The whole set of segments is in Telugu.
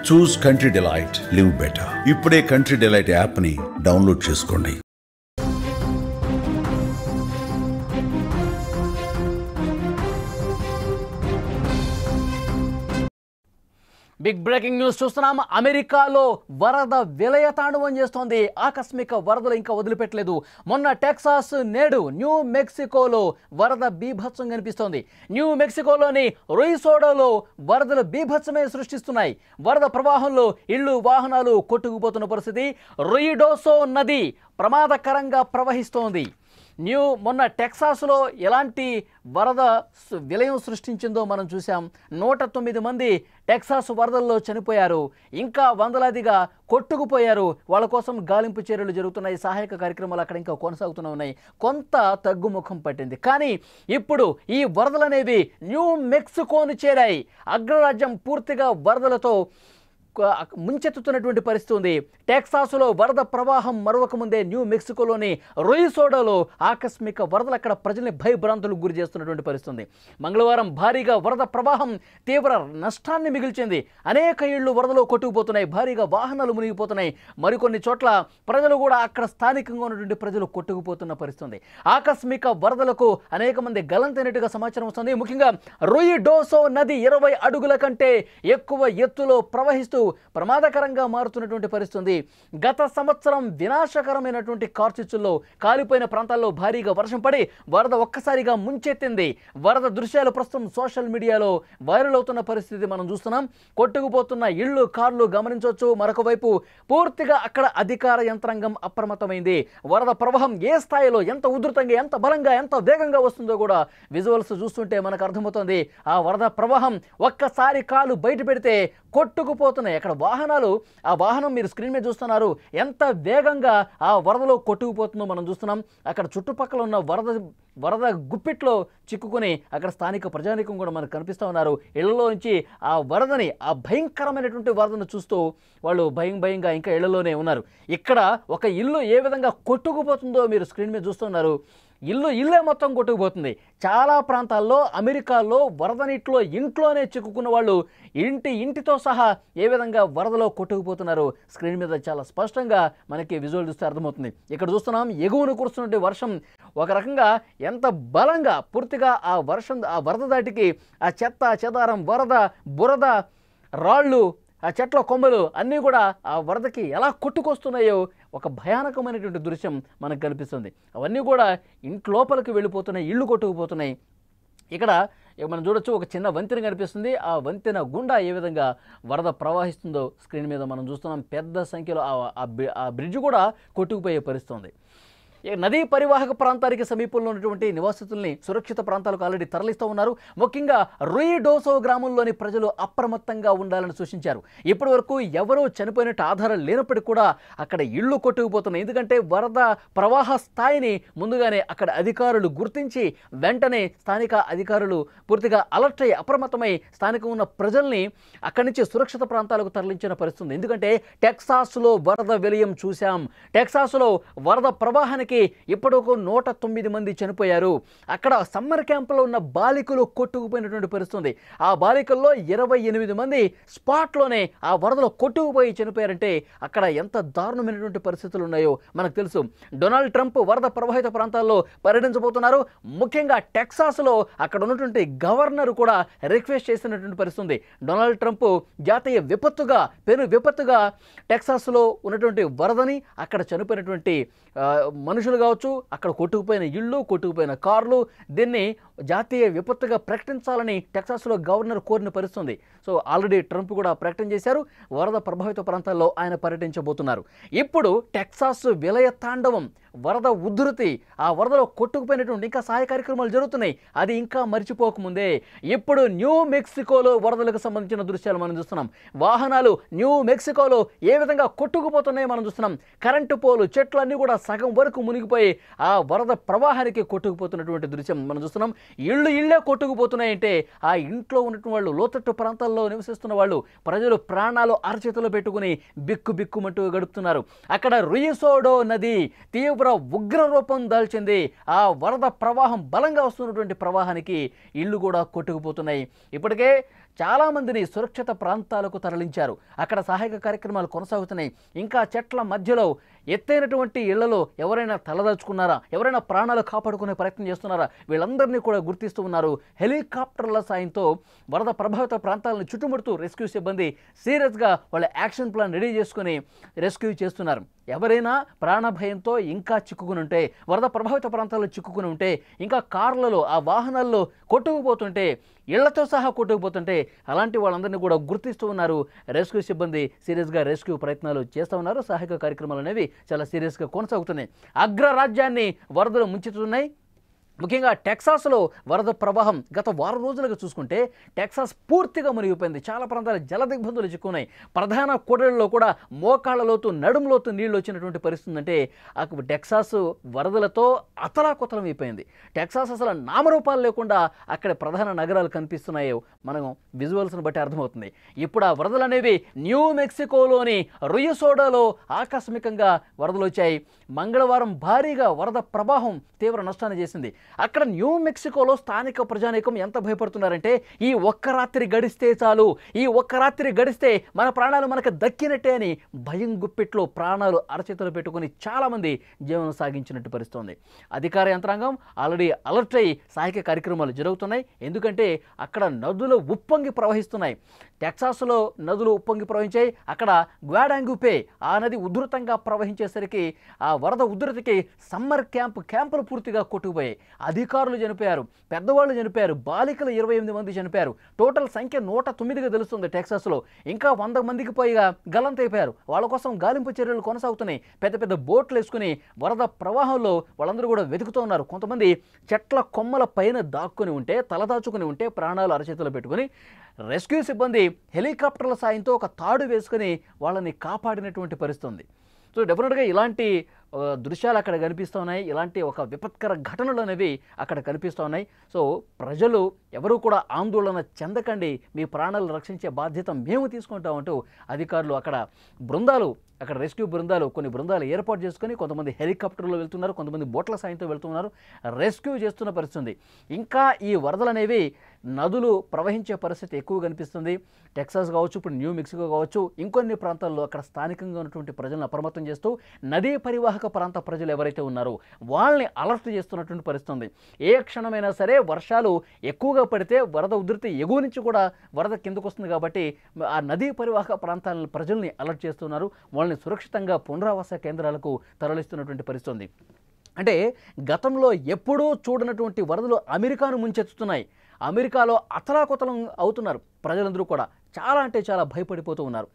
చూస్ కంట్రీ డిలైట్, లివ్ బెటర్. ఇప్పుడే కంట్రీ డిలైట్ యాప్ని డౌన్లోడ్ చేసుకోండి. బిగ్ బ్రేకింగ్ న్యూస్ చూస్తున్నాం. అమెరికాలో వరద విలయతాండవం చేస్తోంది. ఆకస్మిక వరదలు ఇంకా వదిలిపెట్టలేదు. మొన్న టెక్సాస్, నేడు న్యూ మెక్సికోలో వరద బీభత్సం కనిపిస్తోంది. న్యూ మెక్సికోలోని రొయిసోడోలో వరదలు బీభత్సమే సృష్టిస్తున్నాయి. వరద ప్రవాహంలో ఇళ్లు, వాహనాలు కొట్టుకుపోతున్న పరిస్థితి. రొయిడోసో నది ప్రమాదకరంగా ప్రవహిస్తోంది. మొన్న టెక్సాస్లో ఎలాంటి వరద విలయం సృష్టించిందో మనం చూసాం. 109 మంది టెక్సాస్ వరదల్లో చనిపోయారు. ఇంకా వందలాదిగా కొట్టుకుపోయారు. వాళ్ళ కోసం గాలింపు చర్యలు జరుగుతున్నాయి. సహాయక కార్యక్రమాలు అక్కడ ఇంకా కొనసాగుతూనే ఉన్నాయి. కొంత తగ్గుముఖం పట్టింది. కానీ ఇప్పుడు ఈ వరదలు అనేవి న్యూ మెక్సికోను చేరాయి. అగ్రరాజ్యం పూర్తిగా వరదలతో ముంచెత్తుతున్నటువంటి పరిస్థితి ఉంది. టెక్సాస్లో వరద ప్రవాహం మరొక ముందే న్యూ మెక్సికోలోని రొయిసోడోలో ఆకస్మిక వరదలు అక్కడ ప్రజల్ని భయభ్రాంతులకు గురి చేస్తున్నటువంటి పరిస్థితి ఉంది. మంగళవారం భారీగా వరద ప్రవాహం తీవ్ర నష్టాన్ని మిగిల్చింది. అనేక ఇళ్లు వరదలో కొట్టుకుపోతున్నాయి. భారీగా వాహనాలు మునిగిపోతున్నాయి. మరికొన్ని చోట్ల ప్రజలు కూడా అక్కడ స్థానికంగా ఉన్నటువంటి ప్రజలు కొట్టుకుపోతున్న పరిస్థితి. ఆకస్మిక వరదలకు అనేక మంది గల్లంతైనట్టుగా సమాచారం వస్తుంది. ముఖ్యంగా రొయిడోసో నది 20 అడుగుల కంటే ఎక్కువ ఎత్తులో ప్రవహిస్తూ ప్రమాదకరంగా మారుతున్నటువంటి పరిస్థితి. గత సంవత్సరం వినాశకరమైనటువంటి కార్చిచ్చుల్లో కాలిపోయిన ప్రాంతాల్లో భారీగా వర్షం పడి వరద ఒక్కసారిగా ముంచెత్తింది. వరద దృశ్యాలు ప్రస్తుతం సోషల్ మీడియాలో వైరల్ అవుతున్న పరిస్థితి మనం చూస్తున్నాం. కొట్టుకుపోతున్న ఇళ్లు, కార్లు గమనించవచ్చు. మరొక వైపు పూర్తిగా అక్కడ అధికార యంత్రాంగం అప్రమత్తమైంది. వరద ప్రవాహం ఏ స్థాయిలో, ఎంత ఉధృతంగా, ఎంత బలంగా, ఎంత వేగంగా వస్తుందో కూడా విజువల్స్ చూస్తుంటే మనకు అర్థమవుతుంది. ఆ వరద ప్రవాహం ఒక్కసారి కాలు బయట పెడితే కొట్టుకుపోతున్నాయి. అక్కడ వాహనాలు, ఆ వాహనం మీరు స్క్రీన్ మీద చూస్తున్నారు, ఎంత వేగంగా ఆ వరదలో కొట్టుకుపోతుందో మనం చూస్తున్నాం. అక్కడ చుట్టుపక్కల ఉన్న వరద గుప్పిట్లో చిక్కుకుని అక్కడ స్థానిక ప్రజానీకం కూడా మనకు కనిపిస్తూ ఉన్నారు. ఇళ్లలో నుంచి ఆ వరదని, ఆ భయంకరమైనటువంటి వరదను చూస్తూ వాళ్ళు భయంగా ఇంకా ఇళ్లలోనే ఉన్నారు. ఇక్కడ ఒక ఇల్లు ఏ విధంగా కొట్టుకుపోతుందో మీరు స్క్రీన్ మీద చూస్తున్నారు. ఇల్లే మొత్తం కొట్టుకుపోతుంది. చాలా ప్రాంతాల్లో అమెరికాలో వరద నీటిలో ఇంట్లోనే చిక్కుకున్న వాళ్ళు ఇంటితో సహా ఏ విధంగా వరదలో కొట్టుకుపోతున్నారు స్క్రీన్ మీద చాలా స్పష్టంగా మనకి విజువల్ చూస్తే అర్థమవుతుంది. ఇక్కడ చూస్తున్నాం, ఎగువను కురుస్తున్నటువంటి వర్షం ఒక రకంగా ఎంత బలంగా పూర్తిగా ఆ వరద దాటికి ఆ చెత్త చెదారం, బురద, రాళ్ళు, ఆ చెట్ల కొమ్మలు అన్నీ కూడా ఆ వరదకి ఎలా కొట్టుకొస్తున్నాయో ఒక భయానకమైనటువంటి దృశ్యం మనకు కనిపిస్తుంది. అవన్నీ కూడా ఇంట్లోపలికి వెళ్ళిపోతున్నాయి, ఇళ్ళు కొట్టుకుపోతున్నాయి. ఇక్కడ మనం చూడొచ్చు, ఒక చిన్న వంతెన కనిపిస్తుంది. ఆ వంతెన గుండా ఏ విధంగా వరద ప్రవహిస్తుందో స్క్రీన్ మీద మనం చూస్తున్నాం. పెద్ద సంఖ్యలో ఆ బ్రిడ్జ్ కూడా కొట్టుకుపోయే పరిస్థితి. నదీ పరివాహక ప్రాంతానికి సమీపంలో ఉన్నటువంటి నివాసితుల్ని సురక్షిత ప్రాంతాలకు ఆల్రెడీ తరలిస్తూ ఉన్నారు. ముఖ్యంగా రొయిడోసో గ్రామంలోని ప్రజలు అప్రమత్తంగా ఉండాలని సూచించారు. ఇప్పటి వరకు ఎవరూ చనిపోయినట్టు ఆధారం లేనప్పటికీ కూడా అక్కడ ఇళ్లు కొట్టుకుపోతున్నాయి. ఎందుకంటే వరద ప్రవాహ స్థాయిని ముందుగానే అక్కడ అధికారులు గుర్తించి వెంటనే స్థానిక అధికారులు పూర్తిగా అలర్ట్ అయ్యి అప్రమత్తమై స్థానికంగా ఉన్న ప్రజల్ని అక్కడి నుంచి సురక్షిత ప్రాంతాలకు తరలించిన పరిస్థితి. ఎందుకంటే టెక్సాస్లో వరద విలయం చూశాం. టెక్సాస్లో వరద ప్రవాహానికి ఇప్పటివరకు 109 మంది చనిపోయారు. అక్కడ సమ్మర్ క్యాంపులో ఉన్న బాలికలు కొట్టుకుపోయినటువంటి పరిస్థితి. ఆ బాలికల్లో 28 మంది స్పాట్లోనే ఆ వరదలో కొట్టుకుపోయి చనిపోయారంటే అక్కడ ఎంత దారుణమైనటువంటి పరిస్థితులు ఉన్నాయో మనకు తెలుసు. డొనాల్డ్ ట్రంప్ వరద ప్రభావిత ప్రాంతాల్లో పర్యటించబోతున్నారు. ముఖ్యంగా టెక్సాస్లో అక్కడ ఉన్నటువంటి గవర్నర్ కూడా రిక్వెస్ట్ చేసినటువంటి పరిస్థితి. డొనాల్డ్ ట్రంప్ జాతీయ పెను విపత్తుగా టెక్సాస్లో ఉన్నటువంటి వరదని, అక్కడ చనిపోయినటువంటి మనుషులు కావచ్చు, అక్కడ కొట్టుకుపోయిన ఇళ్ళు, కొట్టుకుపోయిన కార్లు, దీన్ని జాతీయ విపత్తుగా ప్రకటించాలని టెక్సాస్లో గవర్నర్ కోరిన పరిస్థితి. సో ఆల్రెడీ ట్రంప్ కూడా ప్రకటన చేశారు. వరద ప్రభావిత ప్రాంతాల్లో ఆయన పర్యటించబోతున్నారు. ఇప్పుడు టెక్సాస్ విలయ తాండవం, వరద ఉధృతి, ఆ వరదలో కొట్టుకుపోయినటువంటి ఇంకా సహాయ కార్యక్రమాలు జరుగుతున్నాయి. అది ఇంకా మర్చిపోకముందే ఇప్పుడు న్యూ మెక్సికోలో వరదలకు సంబంధించిన దృశ్యాలు మనం చూస్తున్నాం. వాహనాలు న్యూ మెక్సికోలో ఏ విధంగా కొట్టుకుపోతున్నాయో మనం చూస్తున్నాం. కరెంటు పోలు, చెట్లు అన్నీ కూడా సగం వరకు మునిగిపోయి ఆ వరద ప్రవాహానికి కొట్టుకుపోతున్నటువంటి దృశ్యం మనం చూస్తున్నాం. ఇళ్ళే కొట్టుకుపోతున్నాయంటే ఆ ఇంట్లో ఉన్నటువంటి వాళ్ళు, లోతట్టు ప్రాంతాల్లో నివసిస్తున్న వాళ్ళు, ప్రజలు ప్రాణాలు అరచేతిలో పెట్టుకుని బిక్కుమంటూ గడుపుతున్నారు. అక్కడ రొయిసోడో నది తీవ్ర ఉగ్ర రూపం దాల్చింది. ఆ వరద ప్రవాహం బలంగా వస్తున్నటువంటి ప్రవాహానికి ఇళ్ళు కూడా కొట్టుకుపోతున్నాయి. ఇప్పటికే చాలామందిని సురక్షిత ప్రాంతాలకు తరలించారు. అక్కడ సహాయక కార్యక్రమాలు కొనసాగుతున్నాయి. ఇంకా చెట్ల మధ్యలో ఎత్తైనటువంటి ఇళ్లలో ఎవరైనా తలదాచుకున్నారా, ఎవరైనా ప్రాణాలు కాపాడుకునే ప్రయత్నం చేస్తున్నారా, వీళ్ళందరినీ కూడా గుర్తిస్తూ ఉన్నారు. హెలికాప్టర్ల సాయంతో వరద ప్రభావిత ప్రాంతాలను చుట్టుముడుతూ రెస్క్యూ సిబ్బంది సీరియస్గా వాళ్ళ యాక్షన్ ప్లాన్ రెడీ చేసుకుని రెస్క్యూ చేస్తున్నారు. ఎవరైనా ప్రాణభయంతో ఇంకా చిక్కుకుని ఉంటే, వరద ప్రభావిత ప్రాంతాల్లో చిక్కుకుని ఉంటే, ఇంకా కార్లలో ఆ వాహనాల్లో కొట్టుకుపోతుంటే, ఇళ్లతో సహా కొట్టుకుపోతుంటే అలాంటి వాళ్ళందరినీ కూడా గుర్తిస్తూ ఉన్నారు. రెస్క్యూ సిబ్బంది సీరియస్గా రెస్క్యూ ప్రయత్నాలు చేస్తూ ఉన్నారు. సహాయక కార్యక్రమాలు అనేవి చాలా సీరియస్గా కొనసాగుతున్నాయి. అగ్రరాజ్యాన్ని వరదలు ముంచుతున్నాయి. ముఖ్యంగా టెక్సాస్లో వరద ప్రవాహం గత వారం రోజులుగా చూసుకుంటే టెక్సాస్ పూర్తిగా మునిగిపోయింది. చాలా ప్రాంతాలు జల దిగ్బంధులు చిక్కున్నాయి. ప్రధాన కూడళ్లలో కూడా మోకాళ్ళ లోతు, నడుము లోతు నీళ్లు వచ్చినటువంటి పరిస్థితి. అంటే టెక్సాస్ వరదలతో అతలాకుతలం అయిపోయింది. టెక్సాస్ అసలు నామరూపాలు లేకుండా అక్కడ ప్రధాన నగరాలు కనిపిస్తున్నాయి. మనం విజువల్స్ని బట్టి అర్థమవుతుంది. ఇప్పుడు ఆ వరదలు అనేవి న్యూ మెక్సికోలోని రుయసోడాలో ఆకస్మికంగా వరదలు వచ్చాయి. మంగళవారం భారీగా వరద ప్రవాహం తీవ్ర నష్టాన్ని చేసింది. అక్కడ న్యూ మెక్సికోలో స్థానిక ప్రజానీకం ఎంత భయపడుతున్నారంటే, ఈ ఒక్క రాత్రి గడిస్తే చాలు, ఈ ఒక్క రాత్రి గడిస్తే మన ప్రాణాలు మనకు దక్కినట్టే అని భయం గుప్పిట్లో ప్రాణాలు అరచేతులు పెట్టుకుని చాలామంది జీవనం సాగించినట్టు పరిస్థితుంది. అధికార యంత్రాంగం ఆల్రెడీ అలర్ట్ అయ్యి సహాయక కార్యక్రమాలు జరుగుతున్నాయి. ఎందుకంటే అక్కడ నదులు ఉప్పొంగి ప్రవహిస్తున్నాయి. టెక్సాస్లో నదులు ఉప్పొంగి ప్రవహించాయి. అక్కడ గ్వాడాంగుపే ఆ నది ఉధృతంగా ప్రవహించేసరికి ఆ వరద ఉధృతికి సమ్మర్ క్యాంపులు పూర్తిగా కొట్టుకుపోయాయి. అధికారులు చనిపోయారు, పెద్దవాళ్ళు చనిపోయారు, బాలికలు 28 మంది చనిపోయారు. టోటల్ సంఖ్య 109గా తెలుస్తుంది టెక్సాస్లో. ఇంకా 100 మందికి పైగా గల్లంతైపోయారు. వాళ్ళ కోసం గాలింపు చర్యలు కొనసాగుతున్నాయి. పెద్ద పెద్ద బోట్లు వేసుకుని వరద ప్రవాహంలో వాళ్ళందరూ కూడా వెతుకుతూ ఉన్నారు. కొంతమంది చెట్ల కొమ్మల పైన దాక్కుని ఉంటే, తలదాచుకుని ఉంటే ప్రాణాలు అరచేతులు పెట్టుకుని రెస్క్యూ సిబ్బంది హెలికాప్టర్ల సాయంతో ఒక తాడు వేసుకుని వాళ్ళని కాపాడినటువంటి పరిస్థితి ఉంది. సో డెఫినెట్గా ఇలాంటి దృశ్యాలు అక్కడ కనిపిస్తూ ఉన్నాయి. ఇలాంటి ఒక విపత్కర ఘటనలు అనేవి అక్కడ కనిపిస్తూ ఉన్నాయి. సో ప్రజలు ఎవరూ కూడా ఆందోళన చెందకండి, మీ ప్రాణాలు రక్షించే బాధ్యత మేము తీసుకుంటామంటూ అధికారులు అక్కడ రెస్క్యూ బృందాలు కొన్ని బృందాలు ఏర్పాటు చేసుకొని కొంతమంది హెలికాప్టర్లో వెళ్తున్నారు, కొంతమంది బోట్ల సాయంతో వెళ్తున్నారు, రెస్క్యూ చేస్తున్న పరిస్థితి. ఇంకా ఈ వరదలు అనేవి నదులు ప్రవహించే పరిస్థితి ఎక్కువ కనిపిస్తుంది. టెక్సాస్ కావచ్చు, ఇప్పుడు న్యూ మెక్సికో కావచ్చు, ఇంకొన్ని ప్రాంతాల్లో అక్కడ స్థానికంగా ఉన్నటువంటి ప్రజలను అప్రమత్తం చేస్తూ నదీ పరివాహక ప్రాంత ప్రజలు ఎవరైతే ఉన్నారో వాళ్ళని అలర్ట్ చేస్తున్నటువంటి పరిస్థితి. ఏ క్షణమైనా సరే వర్షాలు ఎక్కువగా పడితే వరద ఉధృతి ఎగువ నుంచి కూడా వరద కిందకు వస్తుంది. కాబట్టి ఆ నదీ పరివాహక ప్రాంతాల ప్రజల్ని అలర్ట్ చేస్తున్నారు. వాళ్ళని సురక్షితంగా పునరావాస కేంద్రాలకు తరలిస్తున్నటువంటి పరిస్థితి. అంటే గతంలో ఎప్పుడూ చూడనటువంటి వరదలు అమెరికాను ముంచెత్తుతున్నాయి. అమెరికాలో అతలాకుతలం అవుతున్నారు ప్రజలందరూ కూడా. చాలా అంటే చాలా భయపడిపోతూ ఉన్నారు.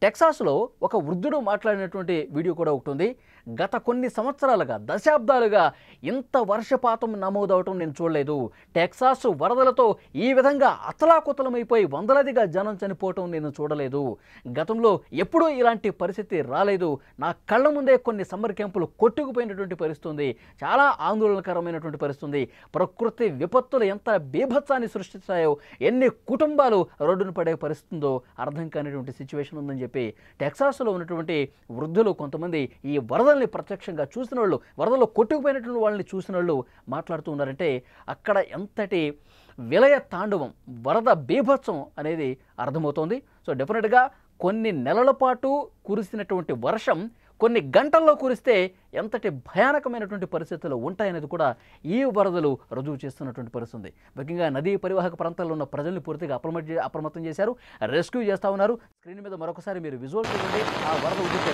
టెక్సాస్లో ఒక వృద్ధుడు మాట్లాడినటువంటి వీడియో కూడా ఒకటి ఉంది. గత కొన్ని సంవత్సరాలుగా, దశాబ్దాలుగా ఇంత వర్షపాతం నమోదవటం నేను చూడలేదు. టెక్సాస్ వరదలతో ఈ విధంగా అతలాకుతలమైపోయి వందలాదిగా జనం చనిపోవటం నేను చూడలేదు. గతంలో ఎప్పుడూ ఇలాంటి పరిస్థితి రాలేదు. నా కళ్ళ ముందే కొన్ని సమ్మర్ క్యాంపులు కొట్టుకుపోయినటువంటి పరిస్థితి ఉంది. చాలా ఆందోళనకరమైనటువంటి పరిస్థితి. ప్రకృతి విపత్తులు ఎంత బీభత్సాన్ని సృష్టిస్తాయో, ఎన్ని కుటుంబాలు రోడ్డును పడే పరిస్థితుందో అర్థం కానిటువంటి సిచ్యువేషన్ ఉందని చెప్పి టెక్సాస్లో ఉన్నటువంటి వృద్ధులు కొంతమంది ఈ వరదల్ని ప్రత్యక్షంగా చూసిన వాళ్ళు, వరదల్లో కొట్టుకుపోయినటువంటి వాళ్ళని చూసిన వాళ్ళు మాట్లాడుతూ ఉన్నారంటే అక్కడ ఎంతటి విలయ తాండవం, వరద బీభత్సం అనేది అర్థమవుతోంది. సో డెఫినెట్గా కొన్ని నెలల పాటు కురిసినటువంటి వర్షం కొన్ని గంటల్లో కురిస్తే ఎంతటి భయానకమైనటువంటి పరిస్థితులు ఉంటాయనేది కూడా ఈ వరదలు రుజువు చేస్తున్నటువంటి పరిస్థితి. ముఖ్యంగా నదీ పరివాహక ప్రాంతాల్లో ఉన్న ప్రజల్ని పూర్తిగా అప్రమత్తం చేశారు, రెస్క్యూ చేస్తూ ఉన్నారు. స్క్రీన్ మీద మరొకసారి మీరు విజువల్ చూడండి. ఆ వరద ఉధృతి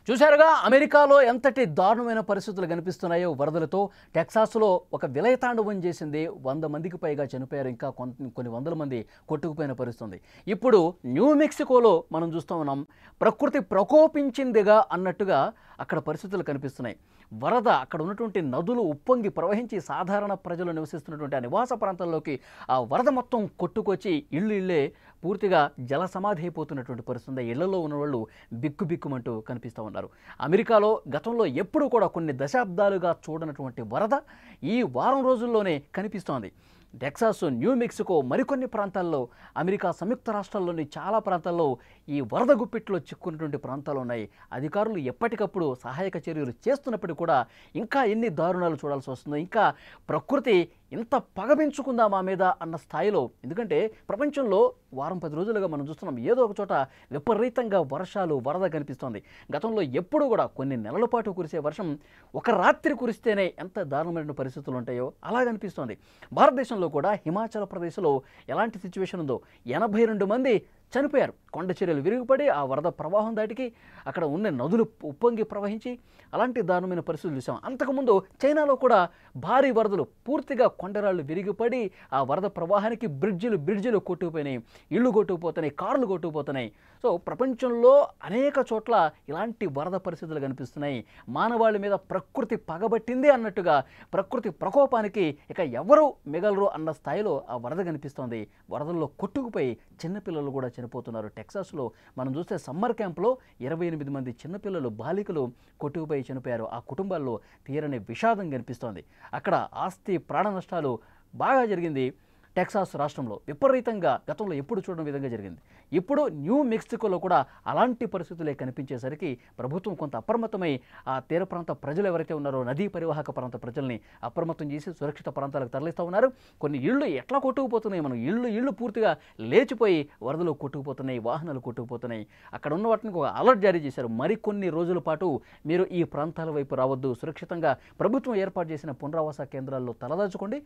చూశారుగా అమెరికాలో ఎంతటి దారుణమైన పరిస్థితులు కనిపిస్తున్నాయో వరదలతో. టెక్సాస్లో ఒక విలయతాండవం చేసింది, 100 మందికి పైగా చనిపోయారు, ఇంకా కొన్ని వందల మంది కొట్టుకుపోయిన పరిస్థితుంది. ఇప్పుడు న్యూ మెక్సికోలో మనం చూస్తూ ఉన్నాం, ప్రకృతి ప్రకోపించిందిగా అన్నట్టుగా అక్కడ పరిస్థితులు కనిపిస్తున్నాయి. వరద అక్కడ ఉన్నటువంటి నదులు ఉప్పొంగి ప్రవహించి సాధారణ ప్రజలు నివసిస్తున్నటువంటి ఆ నివాస ప్రాంతాల్లోకి ఆ వరద మొత్తం కొట్టుకొచ్చి ఇళ్ళే పూర్తిగా జల సమాధి అయిపోతున్నటువంటి పరిస్థితి. ఇళ్లలో ఉన్న వాళ్ళు బిక్కుబిక్కుమంటూ కనిపిస్తూ ఉన్నారు. అమెరికాలో గతంలో ఎప్పుడూ కూడా కొన్ని దశాబ్దాలుగా చూడనటువంటి వరద ఈ వారం రోజుల్లోనే కనిపిస్తోంది. టెక్సాస్, న్యూ మెక్సికో, మరికొన్ని ప్రాంతాల్లో, అమెరికా సంయుక్త రాష్ట్రాల్లోని చాలా ప్రాంతాల్లో ఈ వరద గుప్పిట్లో చిక్కున్నటువంటి ప్రాంతాలు ఉన్నాయి. అధికారులు ఎప్పటికప్పుడు సహాయక చర్యలు చేస్తున్నప్పటికీ కూడా ఇంకా ఎన్ని దారుణాలు చూడాల్సి వస్తుందో, ఇంకా ప్రకృతి ఇంత పగబెంచుకుందా మా మీద అన్న స్థాయిలో. ఎందుకంటే ప్రపంచంలో వారం 10 రోజులుగా మనం చూస్తున్నాం ఏదో ఒక చోట విపరీతంగా వర్షాలు, వరద కనిపిస్తోంది. గతంలో ఎప్పుడు కూడా కొన్ని నెలల పాటు కురిసే వర్షం ఒక రాత్రి కురిస్తేనే ఎంత దారుణమైన పరిస్థితులు ఉంటాయో అలా కనిపిస్తోంది. భారతదేశంలో కూడా హిమాచల్ ప్రదేశ్లో ఎలాంటి సిచ్యువేషన్ ఉందో, 82 మంది చనిపోయారు. కొండ చర్యలు విరిగిపడి ఆ వరద ప్రవాహం దాటికి అక్కడ ఉన్న నదులు ఉప్పొంగి ప్రవహించి అలాంటి దారుణమైన పరిస్థితులు చూసాం. అంతకుముందు చైనాలో కూడా భారీ వరదలు, పూర్తిగా కొండరాళ్ళు విరిగిపడి ఆ వరద ప్రవాహానికి బ్రిడ్జిలు కొట్టుకుపోయినాయి, ఇళ్ళు కొట్టుకుపోతున్నాయి, కార్లు కొట్టుకుపోతున్నాయి. సో ప్రపంచంలో అనేక చోట్ల ఇలాంటి వరద పరిస్థితులు కనిపిస్తున్నాయి. మానవాళి మీద ప్రకృతి పగబట్టింది అన్నట్టుగా, ప్రకృతి ప్రకోపానికి ఇక ఎవరు మిగలరు అన్న స్థాయిలో ఆ వరద కనిపిస్తోంది. వరదల్లో కొట్టుకుపోయి చిన్నపిల్లలు కూడా చనిపోతున్నారు. టెక్సాస్లో మనం చూస్తే సమ్మర్ క్యాంప్లో 28 మంది చిన్నపిల్లలు, బాలికలు కొట్టుకుపోయి చనిపోయారు. ఆ కుటుంబాల్లో తీరని విషాదం కనిపిస్తోంది. అక్కడ ఆస్తి ప్రాణ నష్టాలు బాగా జరిగింది. టెక్సాస్ రాష్ట్రంలో విపరీతంగా గతంలో ఎప్పుడు చూడని విధంగా జరిగింది. ఇప్పుడు న్యూ మెక్సికోలో కూడా అలాంటి పరిస్థితులే కనిపించేసరికి ప్రభుత్వం కొంత అప్రమత్తమై ఆ తీర ప్రాంత ప్రజలు ఎవరైతే ఉన్నారో, నదీ పరివాహక ప్రాంత ప్రజల్ని అప్రమత్తం చేసి సురక్షిత ప్రాంతాలకు తరలిస్తూ ఉన్నారు. కొన్ని ఇళ్ళు ఎట్లా కొట్టుకుపోతున్నాయి, మనం ఇళ్ళు పూర్తిగా లేచిపోయి వరదలు కొట్టుకుపోతున్నాయి, వాహనాలు కొట్టుకుపోతున్నాయి. అక్కడ ఉన్న వాటిని ఒక అలర్ట్ జారీ చేశారు. మరికొన్ని రోజుల పాటు మీరు ఈ ప్రాంతాల వైపు రావద్దు, సురక్షితంగా ప్రభుత్వం ఏర్పాటు చేసిన పునరావాస కేంద్రాల్లో తలదాచుకోండి.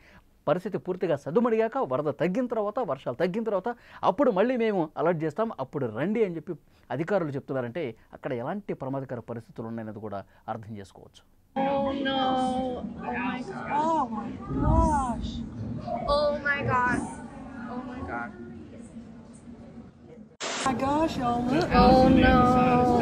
పరిస్థితి పూర్తిగా సద్దుమడిగాక, వరద తగ్గిన తర్వాత, వర్షాలు తగ్గిన తర్వాత అప్పుడు మళ్ళీ మేము అలర్ట్ చేస్తాం, అప్పుడు రండి అని చెప్పి అధికారులు చెప్తున్నారంటే అక్కడ ఎలాంటి ప్రమాదకర పరిస్థితులు ఉన్నాయన్నది కూడా అర్థం చేసుకోవచ్చు. Oh no. Oh my gosh. Oh my god. Oh my god. Oh my gosh, y'all look. Oh no.